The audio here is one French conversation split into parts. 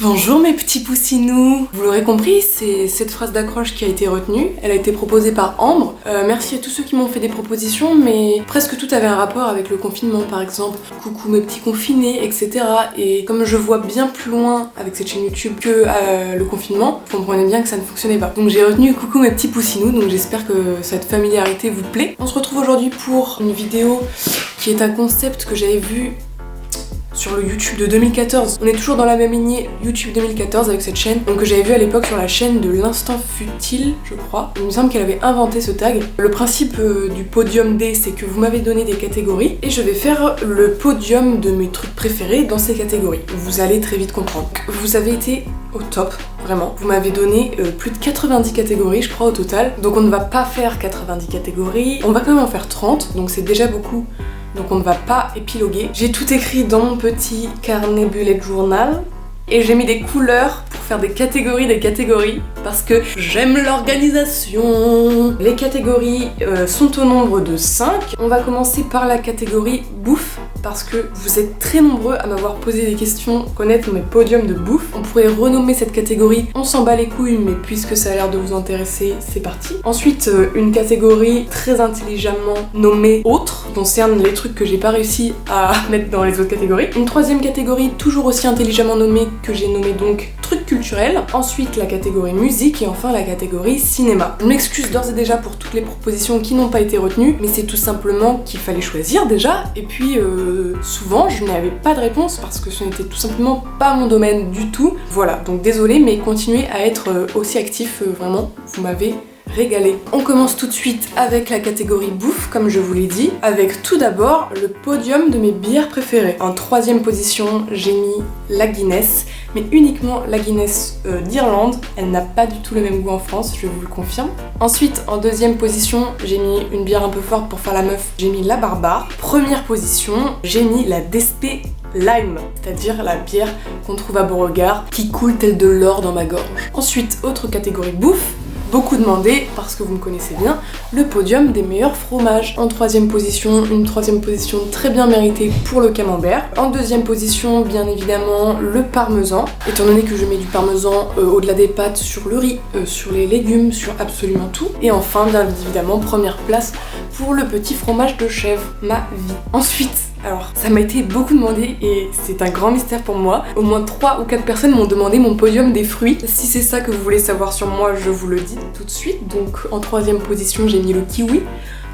Bonjour mes petits poussinous. Vous l'aurez compris, c'est cette phrase d'accroche qui a été retenue. Elle a été proposée par Ambre. Merci à tous ceux qui m'ont fait des propositions, mais presque tout avait un rapport avec le confinement, par exemple. Coucou mes petits confinés, etc. Et comme je vois bien plus loin avec cette chaîne YouTube que le confinement, vous comprenez bien que ça ne fonctionnait pas. Donc j'ai retenu coucou mes petits poussinous, donc j'espère que cette familiarité vous plaît. On se retrouve aujourd'hui pour une vidéo qui est un concept que j'avais vu sur le YouTube de 2014. On est toujours dans la même lignée YouTube 2014 avec cette chaîne, donc que j'avais vu à l'époque sur la chaîne de l'instant futile, je crois. Il me semble qu'elle avait inventé ce tag. Le principe du podium D, c'est que vous m'avez donné des catégories et je vais faire le podium de mes trucs préférés dans ces catégories. Vous allez très vite comprendre. Vous avez été au top, vraiment. Vous m'avez donné plus de 90 catégories, je crois, au total. Donc on ne va pas faire 90 catégories, on va quand même en faire 30, donc c'est déjà beaucoup. Donc on ne va pas épiloguer. J'ai tout écrit dans mon petit carnet bullet journal et j'ai mis des couleurs pour faire des catégories parce que j'aime l'organisation. Les catégories sont au nombre de 5. On va commencer par la catégorie bouffe parce que vous êtes très nombreux à m'avoir posé des questions, connaître mes podiums de bouffe. On pourrait renommer cette catégorie on s'en bat les couilles, mais puisque ça a l'air de vous intéresser, c'est parti. Ensuite, une catégorie très intelligemment nommée autre, qui concerne les trucs que j'ai pas réussi à mettre dans les autres catégories. Une troisième catégorie toujours aussi intelligemment nommée, que j'ai nommée donc trucs culturels. Ensuite la catégorie musique et enfin la catégorie cinéma. Je m'excuse d'ores et déjà pour toutes les propositions qui n'ont pas été retenues, mais c'est tout simplement qu'il fallait choisir déjà, et puis souvent je n'avais pas de réponse parce que ce n'était tout simplement pas mon domaine du tout. Voilà, donc désolée, mais continuez à être aussi actifs, vraiment, vous m'avez régalé. On commence tout de suite avec la catégorie bouffe, comme je vous l'ai dit, avec tout d'abord le podium de mes bières préférées. En troisième position, j'ai mis la Guinness, mais uniquement la Guinness d'Irlande. Elle n'a pas du tout le même goût en France, je vous le confirme. Ensuite, en deuxième position, j'ai mis une bière un peu forte pour faire la meuf, j'ai mis la Barbare. Première position, j'ai mis la Despé Lime, c'est-à-dire la bière qu'on trouve à Beauregard, qui coule tel de l'or dans ma gorge. Ensuite, autre catégorie bouffe, beaucoup demandé, parce que vous me connaissez bien, le podium des meilleurs fromages. En troisième position, une troisième position très bien méritée pour le camembert. En deuxième position, bien évidemment, le parmesan, étant donné que je mets du parmesan au-delà des pâtes, sur le riz, sur les légumes, sur absolument tout. Et enfin, bien évidemment, première place pour le petit fromage de chèvre, ma vie. Ensuite, alors, ça m'a été beaucoup demandé et c'est un grand mystère pour moi. Au moins 3 ou 4 personnes m'ont demandé mon podium des fruits. Si c'est ça que vous voulez savoir sur moi, je vous le dis tout de suite. Donc en troisième position, j'ai mis le kiwi.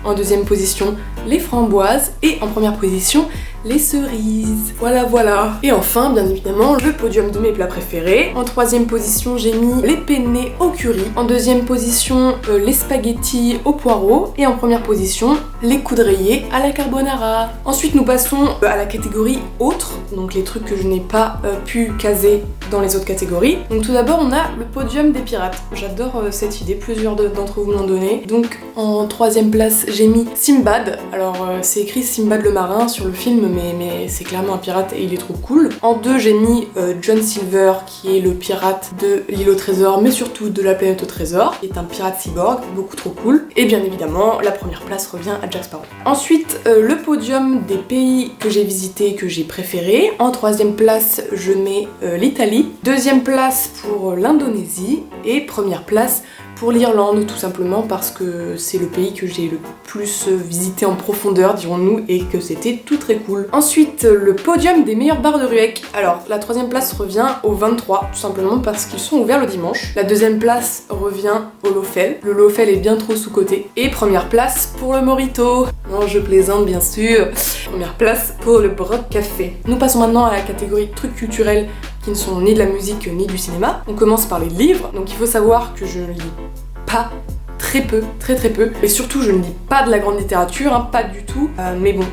En deuxième position, les framboises. Et en première position, les cerises. Voilà. Et enfin, bien évidemment, le podium de mes plats préférés. En troisième position, j'ai mis les penne au curry. En deuxième position, les spaghettis au poireau. Et en première position, les coudriers à la carbonara. Ensuite, nous passons à la catégorie autres, donc les trucs que je n'ai pas pu caser dans les autres catégories. Donc tout d'abord, on a le podium des pirates. J'adore cette idée, plusieurs d'entre vous m'ont donné. Donc en troisième place, j'ai mis Simbad. Alors c'est écrit Simbad le marin sur le film, mais c'est clairement un pirate et il est trop cool. En 2, j'ai mis John Silver, qui est le pirate de l'île au trésor, mais surtout de la planète au trésor, qui est un pirate cyborg, beaucoup trop cool. Et bien évidemment, la première place revient à Jack Sparrow. Ensuite, le podium des pays que j'ai visités, que j'ai préférés. En troisième place, je mets l'Italie. Deuxième place pour l'Indonésie. Et première place pour l'Irlande, tout simplement parce que c'est le pays que j'ai le plus visité en profondeur, dirons-nous, et que c'était tout très cool. Ensuite, le podium des meilleurs bars de Rueck. Alors, la troisième place revient au 23, tout simplement parce qu'ils sont ouverts le dimanche. La deuxième place revient au Lofel. Le Lofel est bien trop sous-coté. Et première place pour le Morito. Non, je plaisante, bien sûr. Première place pour le Broc Café. Nous passons maintenant à la catégorie trucs culturels qui ne sont ni de la musique ni du cinéma. On commence par les livres. Donc il faut savoir que je lis pas, très peu, très peu. Et surtout, je ne lis pas de la grande littérature, hein, pas du tout. Mais bon,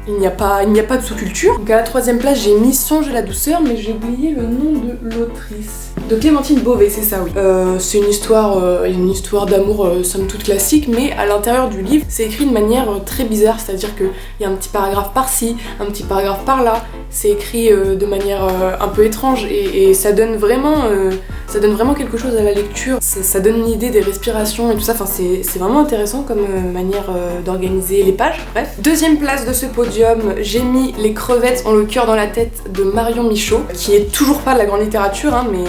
il n'y a pas de sous-culture. Donc à la troisième place, j'ai mis Songe et la douceur, mais j'ai oublié le nom de l'autrice. De Clémentine Beauvais, c'est ça, oui. C'est une histoire d'amour somme toute classique, mais à l'intérieur du livre, c'est écrit de manière très bizarre, c'est-à-dire qu'il y a un petit paragraphe par-ci, un petit paragraphe par-là. C'est écrit de manière un peu étrange et ça donne vraiment ça donne vraiment quelque chose à la lecture, ça donne une idée des respirations et tout ça, enfin c'est vraiment intéressant comme manière d'organiser les pages, bref. Deuxième place de ce podium, j'ai mis Les crevettes ont le cœur dans la tête de Marion Michaud, qui est toujours pas de la grande littérature, hein, mais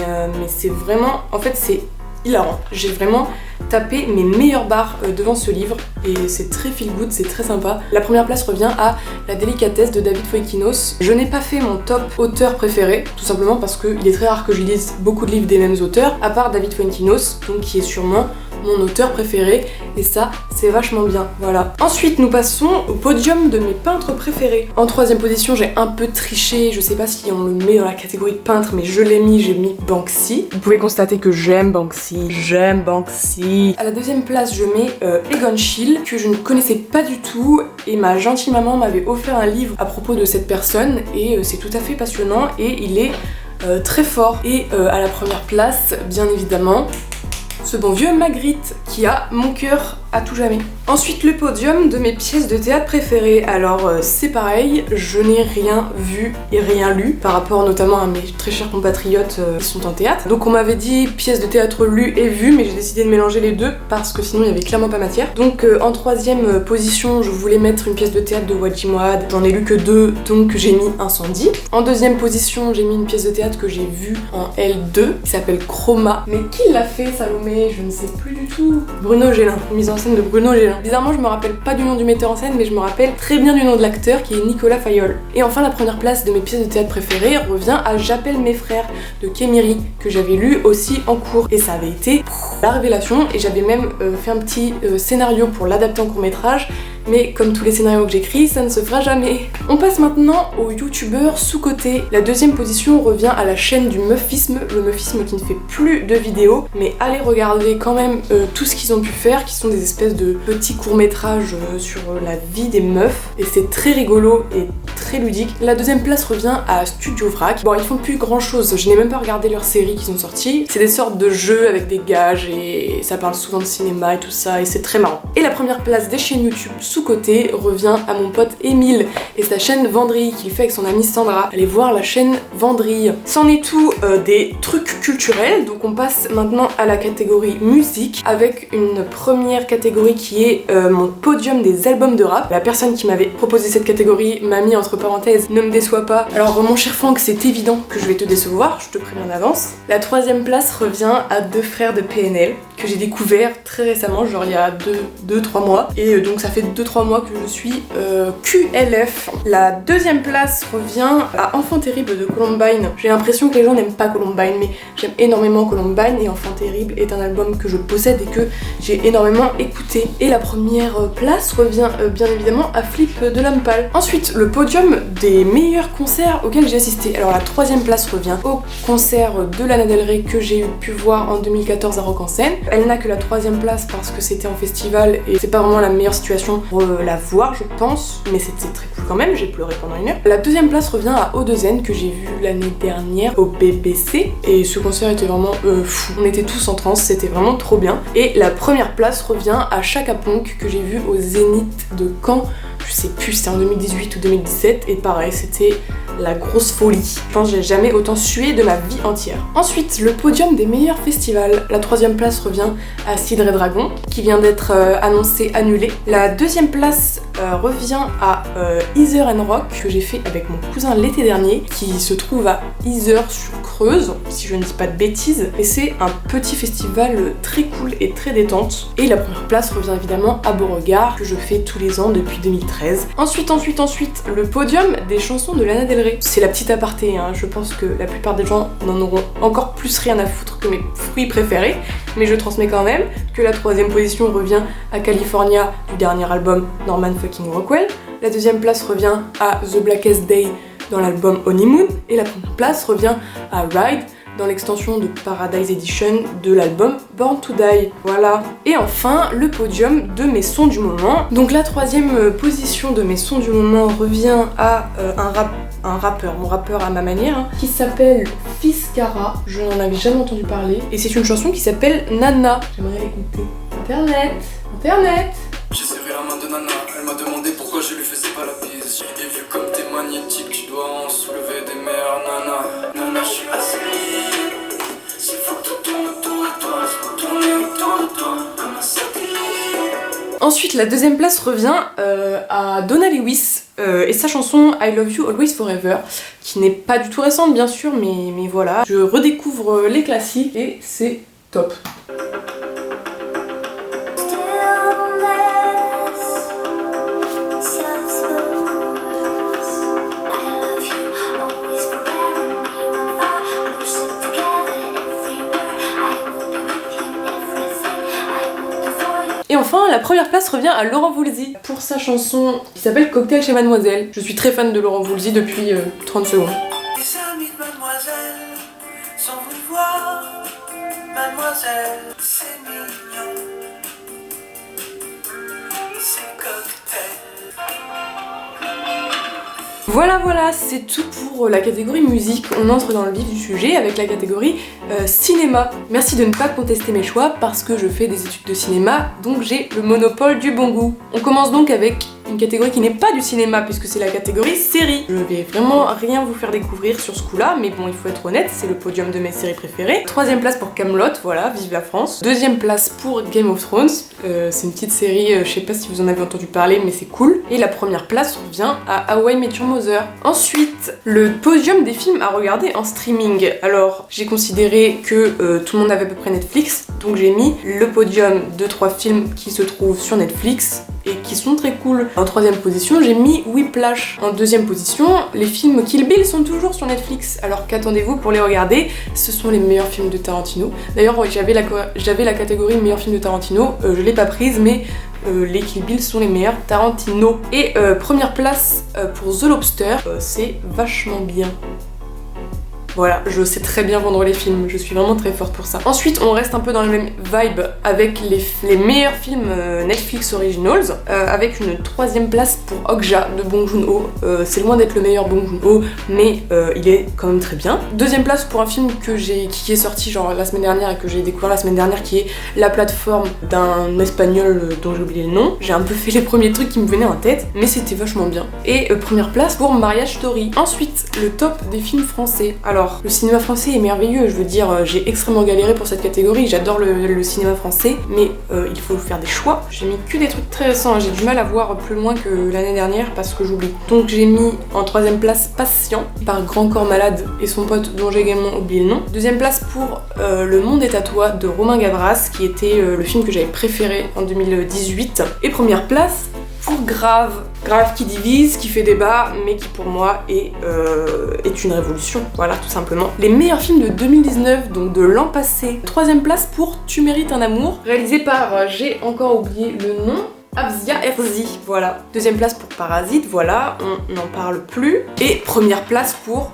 c'est vraiment, en fait c'est hilarant. J'ai vraiment tapé mes meilleures barres devant ce livre et c'est très feel good, c'est très sympa. La première place revient à La délicatesse de David Foikinos. Je n'ai pas fait mon top auteur préféré, tout simplement parce qu'il est très rare que je lise beaucoup de livres des mêmes auteurs, à part David Foikinos, donc qui est sûrement mon auteur préféré, et ça c'est vachement bien, voilà. Ensuite nous passons au podium de mes peintres préférés. En troisième position j'ai un peu triché, je sais pas si on le met dans la catégorie de peintre, mais je l'ai mis, j'ai mis Banksy. Vous pouvez constater que j'aime Banksy. À la deuxième place je mets Egon Schiele, que je ne connaissais pas du tout, et ma gentille maman m'avait offert un livre à propos de cette personne, et c'est tout à fait passionnant, et il est très fort. Et à la première place, bien évidemment, ce bon vieux Magritte qui a mon cœur à tout jamais. Ensuite le podium de mes pièces de théâtre préférées. Alors c'est pareil, je n'ai rien vu et rien lu par rapport notamment à mes très chers compatriotes qui sont en théâtre. Donc on m'avait dit pièces de théâtre lues et vues, mais j'ai décidé de mélanger les deux parce que sinon il y avait clairement pas matière. Donc en troisième position je voulais mettre une pièce de théâtre de Wadji Mouad, j'en ai lu que 2 donc j'ai mis Incendie. En deuxième position j'ai mis une pièce de théâtre que j'ai vue en L2 qui s'appelle Chroma. Mais qui l'a fait Salomé? Je ne sais plus du tout. Bruno Gélin, mise en scène de Bruno Gélin. Bizarrement je me rappelle pas du nom du metteur en scène, mais je me rappelle très bien du nom de l'acteur qui est Nicolas Fayolle. Et enfin la première place de mes pièces de théâtre préférées revient à J'appelle mes frères de Kémiri, que j'avais lu aussi en cours, et ça avait été la révélation, et j'avais même fait un petit scénario pour l'adapter en court-métrage. Mais comme tous les scénarios que j'écris, ça ne se fera jamais. On passe maintenant aux youtubeurs sous-cotés. La deuxième position revient à la chaîne du meufisme, le meufisme qui ne fait plus de vidéos, mais allez regarder quand même tout ce qu'ils ont pu faire, qui sont des espèces de petits courts-métrages sur la vie des meufs, et c'est très rigolo et très ludique. La deuxième place revient à Studio Vrac. Bon, ils font plus grand chose, je n'ai même pas regardé leurs séries qui sont sorties. C'est des sortes de jeux avec des gages et ça parle souvent de cinéma et tout ça, et c'est très marrant. Et la première place des chaînes YouTube sous-côté revient à mon pote Émile et sa chaîne Vendrille qu'il fait avec son amie Sandra. Allez voir la chaîne Vendrille. C'en est tout des trucs culturels, donc on passe maintenant à la catégorie musique avec une première catégorie qui est mon podium des albums de rap. La personne qui m'avait proposé cette catégorie m'a mis entre parenthèses ne me déçois pas. Alors mon cher Franck, c'est évident que je vais te décevoir, je te préviens en avance. La troisième place revient à Deux frères de PNL que j'ai découvert très récemment, genre il y a 2-3 mois, et donc ça fait 2-3 mois que je suis QLF. La deuxième place revient à Enfant terrible de Columbine. J'ai l'impression que les gens n'aiment pas Columbine, mais j'aime énormément Columbine, et Enfant terrible est un album que je possède et que j'ai énormément écouté. Et la première place revient bien évidemment à Flip de Lampal. Ensuite, le podium des meilleurs concerts auxquels j'ai assisté. Alors la troisième place revient au concert de Lana Del Rey que j'ai pu voir en 2014 à Rock en Seine. Elle n'a que la troisième place parce que c'était en festival et c'est pas vraiment la meilleure situation pour la voir, je pense, mais c'était très cool quand même, j'ai pleuré pendant 1 heure. La deuxième place revient à Odezen que j'ai vu l'année dernière au BBC, et ce concert était vraiment fou. On était tous en transe, c'était vraiment trop bien. Et la première place revient à Chaka Ponk que j'ai vu au Zénith de Caen. Je sais plus, c'était en 2018 ou 2017, et pareil, c'était la grosse folie. Je pense que j'ai jamais autant sué de ma vie entière. Ensuite, le podium des meilleurs festivals. La troisième place revient à Cidre et Dragon, qui vient d'être annoncé annulé. La deuxième place revient à Heather and Rock, que j'ai fait avec mon cousin l'été dernier, qui se trouve à Yzeure-sur-Creuse, si je ne dis pas de bêtises. Et c'est un petit festival très cool et très détente. Et la première place revient évidemment à Beauregard, que je fais tous les ans depuis 2013. Ensuite, le podium des chansons de Lana Del Rey. C'est la petite aparté, hein. Je pense que la plupart des gens n'en auront encore plus rien à foutre que mes fruits préférés, mais je transmets quand même que la troisième position revient à California du dernier album Norman fucking Rockwell. La deuxième place revient à The Blackest Day dans l'album Honeymoon, et la première place revient à Ride dans l'extension de Paradise Edition de l'album Born to Die. Voilà. Et enfin, le podium de mes sons du moment. Donc la troisième position de mes sons du moment revient à un rappeur, mon rappeur à ma manière, hein, qui s'appelle Fiskara. Je n'en avais jamais entendu parler. Et c'est une chanson qui s'appelle Nana. J'aimerais l'écouter. Internet. J'ai serré la main de Nana, elle m'a demandé pourquoi je lui faisais pas la bise. Et vu comme t'es magnétique, tu dois en soulever des mers, Nana. Nana, je suis assis, c'est fou. Ensuite, la deuxième place revient à Donna Lewis et sa chanson I Love You Always Forever, qui n'est pas du tout récente bien sûr, mais voilà. Je redécouvre les classiques et c'est top. Et enfin, la première place revient à Laurent Voulzy pour sa chanson qui s'appelle Cocktail chez Mademoiselle. Je suis très fan de Laurent Voulzy depuis 30 secondes. Les amis de Mademoiselle sont venus voir Mademoiselle, c'est mignon, c'est cocktail. Voilà, c'est tout pour la catégorie musique. On entre dans le vif du sujet avec la catégorie cinéma. Merci de ne pas contester mes choix parce que je fais des études de cinéma, donc j'ai le monopole du bon goût. On commence donc avec une catégorie qui n'est pas du cinéma puisque c'est la catégorie série. Je vais vraiment rien vous faire découvrir sur ce coup-là, mais bon, il faut être honnête, c'est le podium de mes séries préférées. Troisième place pour Kaamelott, voilà, vive la France. Deuxième place pour Game of Thrones, c'est une petite série, je sais pas si vous en avez entendu parler, mais c'est cool. Et la première place revient à How I Met Your Mother. Ensuite, le podium des films à regarder en streaming. Alors, j'ai considéré que tout le monde avait à peu près Netflix, donc j'ai mis le podium de 3 films qui se trouvent sur Netflix et qui sont très cool. En troisième position, j'ai mis Whiplash. En deuxième position, les films Kill Bill sont toujours sur Netflix. Alors qu'attendez-vous pour les regarder? Ce sont les meilleurs films de Tarantino. D'ailleurs, j'avais la catégorie meilleurs films de Tarantino, je l'ai pas prise, mais les Kill Bill sont les meilleurs Tarantino. Et première place pour The Lobster, c'est vachement bien. Voilà, je sais très bien vendre les films, je suis vraiment très forte pour ça. Ensuite, on reste un peu dans la même vibe avec les meilleurs films Netflix Originals, avec une troisième place pour Okja de Bong Joon-ho. C'est loin d'être le meilleur Bong Joon-ho, mais il est quand même très bien. Deuxième place pour un film qui est sorti genre la semaine dernière et que j'ai découvert la semaine dernière, qui est La Plateforme d'un espagnol dont j'ai oublié le nom. J'ai un peu fait les premiers trucs qui me venaient en tête, mais c'était vachement bien. Et première place pour Marriage Story. Ensuite, le top des films français. Alors, le cinéma français est merveilleux, je veux dire, j'ai extrêmement galéré pour cette catégorie, j'adore le cinéma français, mais il faut faire des choix. J'ai mis que des trucs très récents, j'ai du mal à voir plus loin que l'année dernière parce que j'oublie. Donc j'ai mis en troisième place Patient par Grand Corps Malade et son pote dont j'ai également oublié le nom. Deuxième place pour Le Monde est à toi de Romain Gavras, qui était le film que j'avais préféré en 2018. Et première place pour Grave qui divise, qui fait débat, mais qui pour moi est une révolution, voilà, tout simplement. Les meilleurs films de 2019, donc de l'an passé. Troisième place pour Tu mérites un amour, réalisé par, j'ai encore oublié le nom, Afzia Herzi, voilà. Deuxième place pour Parasite, voilà, on n'en parle plus. Et première place pour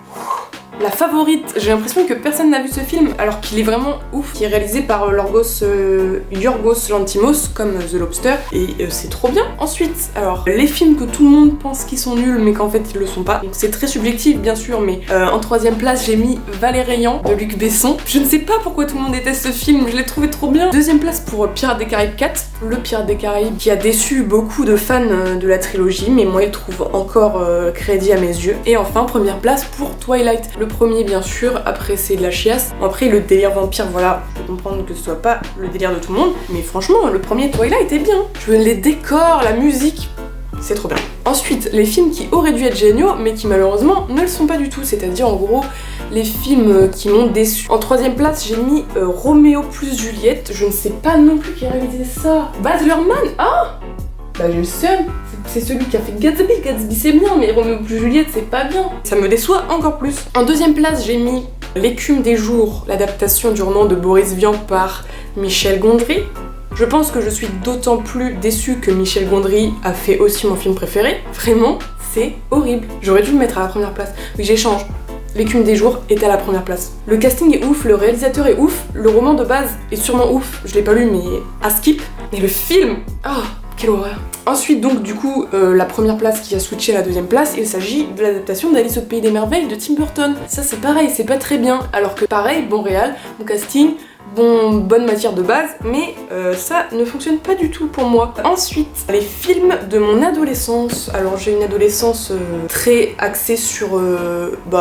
La Favorite. J'ai l'impression que personne n'a vu ce film alors qu'il est vraiment ouf, qui est réalisé par Yorgos Lanthimos comme The Lobster et c'est trop bien. Ensuite, alors les films que tout le monde pense qu'ils sont nuls mais qu'en fait ils le sont pas, donc c'est très subjectif bien sûr, mais en troisième place j'ai mis Valérian de Luc Besson. Je ne sais pas pourquoi tout le monde déteste ce film, je l'ai trouvé trop bien. Deuxième place pour Pirates des Caraïbes 4, le Pirate des Caraïbes qui a déçu beaucoup de fans de la trilogie, mais moi il trouve encore crédit à mes yeux. Et enfin première place pour Twilight, le premier bien sûr, après c'est de la chiasse. Après le délire vampire, voilà, je peux comprendre que ce soit pas le délire de tout le monde, mais franchement le premier Twilight est bien. Les décors, la musique, c'est trop bien. Ensuite, les films qui auraient dû être géniaux, mais qui malheureusement ne le sont pas du tout, c'est-à-dire en gros les films qui m'ont déçu. En troisième place, j'ai mis Roméo plus Juliette, je ne sais pas non plus qui a réalisé ça. Baz Luhrmann, ah bah j'ai le seul, c'est celui qui a fait Gatsby. Gatsby c'est bien, mais Roméo plus Juliette c'est pas bien. Ça me déçoit encore plus. En deuxième place, j'ai mis L'écume des jours, l'adaptation du roman de Boris Vian par Michel Gondry. Je pense que je suis d'autant plus déçue que Michel Gondry a fait aussi mon film préféré. Vraiment, c'est horrible. J'aurais dû le mettre à la première place. Oui, j'échange. L'écume des jours est à la première place. Le casting est ouf, le réalisateur est ouf, le roman de base est sûrement ouf. Je l'ai pas lu, mais à skip. Mais le film, ah, quelle horreur. Ensuite, donc, du coup, la première place qui a switché à la deuxième place, il s'agit de l'adaptation d'Alice au Pays des Merveilles de Tim Burton. Ça, c'est pareil, c'est pas très bien. Alors que, pareil, bon réal, bon casting, bonne matière de base, mais ça ne fonctionne pas du tout pour moi. Ensuite, les films de mon adolescence. Alors j'ai une adolescence très axée sur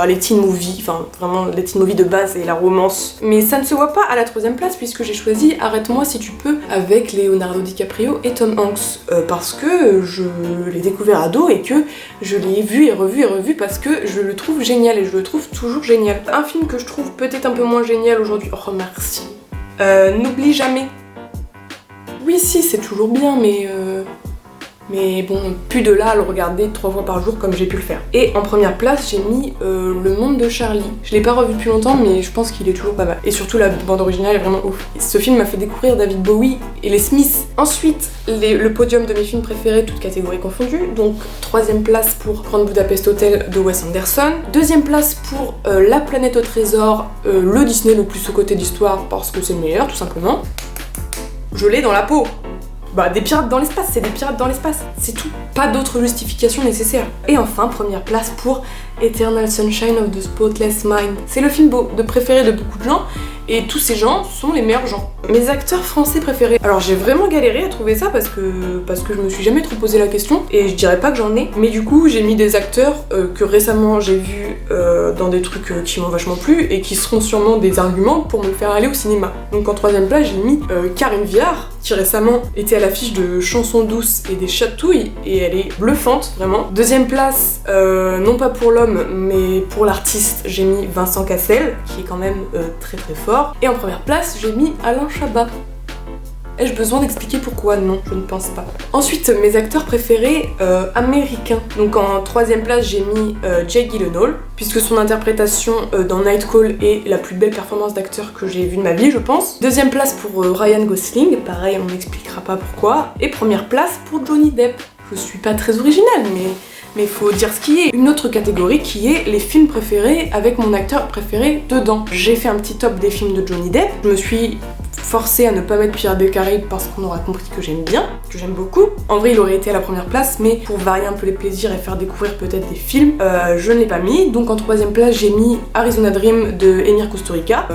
les teen movies, enfin vraiment les teen movies de base et la romance. Mais ça ne se voit pas à la 3ème place puisque j'ai choisi Arrête-moi si tu peux avec Leonardo DiCaprio et Tom Hanks parce que je l'ai découvert ado et que je l'ai vu et revu parce que je le trouve génial et je le trouve toujours génial. Un film que je trouve peut-être un peu moins génial aujourd'hui. Oh merci. N'oublie jamais. Oui si c'est toujours bien mais bon, plus de là à le regarder 3 fois par jour comme j'ai pu le faire. Et en première place, j'ai mis Le Monde de Charlie. Je l'ai pas revu depuis longtemps, mais je pense qu'il est toujours pas mal. Et surtout, la bande originale est vraiment ouf. Ce film m'a fait découvrir David Bowie et les Smiths. Ensuite, le podium de mes films préférés, toutes catégories confondues. Donc, 3ème place pour Grand Budapest Hotel de Wes Anderson. 2ème place pour La Planète au Trésor, le Disney le plus sous-coté d'histoire parce que c'est le meilleur, tout simplement. Je l'ai dans la peau. Des pirates dans l'espace, c'est des pirates dans l'espace, c'est tout. Pas d'autre justification nécessaire. Et enfin, première place pour Eternal Sunshine of the Spotless Mind. C'est le film de préféré de beaucoup de gens, et tous ces gens sont les meilleurs gens. Mes acteurs français préférés. Alors j'ai vraiment galéré à trouver ça parce que je me suis jamais trop posé la question, et je dirais pas que j'en ai, mais du coup j'ai mis des acteurs que récemment j'ai vus dans des trucs qui m'ont vachement plu, et qui seront sûrement des arguments pour me faire aller au cinéma. Donc en 3ème place j'ai mis Karine Viard, qui récemment était à l'affiche de Chansons douces et des Chatouilles, et elle est bluffante, vraiment. 2ème place, non pas pour l'homme, mais pour l'artiste, j'ai mis Vincent Cassel, qui est quand même très très fort. Et en première place, j'ai mis Alain Chabat. Ai-je besoin d'expliquer pourquoi? Non, je ne pense pas. Ensuite, mes acteurs préférés américains. Donc en 3ème place, j'ai mis Jake Gyllenhaal, puisque son interprétation dans Night Call est la plus belle performance d'acteur que j'ai vue de ma vie, je pense. 2ème place pour Ryan Gosling, pareil, on n'expliquera pas pourquoi. Et 1ère place pour Johnny Depp. Je suis pas très originale, mais faut dire ce qui est. Une autre catégorie qui est les films préférés avec mon acteur préféré dedans. J'ai fait un petit top des films de Johnny Depp. Je me suis forcée à ne pas mettre Pirates des Caraïbes parce qu'on aura compris que j'aime bien, que j'aime beaucoup. En vrai, il aurait été à la 1ère place, mais pour varier un peu les plaisirs et faire découvrir peut-être des films, je ne l'ai pas mis. Donc en 3ème place, j'ai mis Arizona Dream de Emir Kusturica.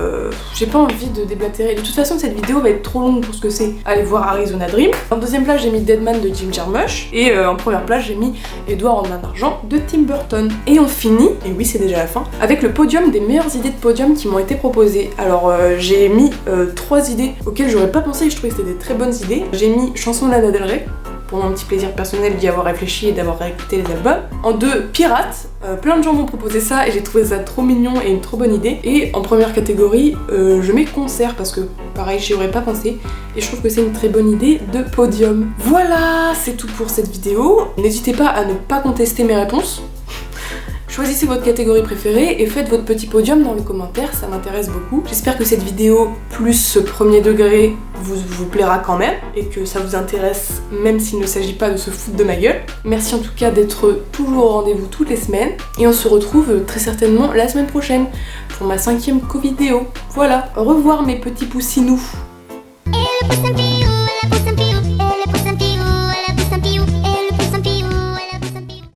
J'ai pas envie de déblatérer. De toute façon, cette vidéo va être trop longue pour ce que c'est. Allez voir Arizona Dream. En 2ème place, j'ai mis Deadman de Jim Jarmusch. Et en 1ère place, j'ai mis Edouard en main d'argent de Tim Burton. Et on finit, et oui c'est déjà la fin, avec le podium des meilleures idées de podium qui m'ont été proposées. Alors j'ai mis 3 idées auxquelles j'aurais pas pensé et je trouvais que c'était des très bonnes idées. J'ai mis Chanson de Lana Del Rey, pour mon petit plaisir personnel d'y avoir réfléchi et d'avoir réécouté les albums. En 2, Pirates. Plein de gens m'ont proposé ça et j'ai trouvé ça trop mignon et une trop bonne idée. Et en 1ère catégorie, je mets Concert parce que pareil, j'y aurais pas pensé et je trouve que c'est une très bonne idée de podium. Voilà, c'est tout pour cette vidéo. N'hésitez pas à ne pas contester mes réponses. Choisissez votre catégorie préférée et faites votre petit podium dans les commentaires, ça m'intéresse beaucoup. J'espère que cette vidéo plus ce 1er degré vous plaira quand même et que ça vous intéresse même s'il ne s'agit pas de se foutre de ma gueule. Merci en tout cas d'être toujours au rendez-vous toutes les semaines et on se retrouve très certainement la semaine prochaine pour ma 5e co-vidéo. Voilà, au revoir mes petits poussinous.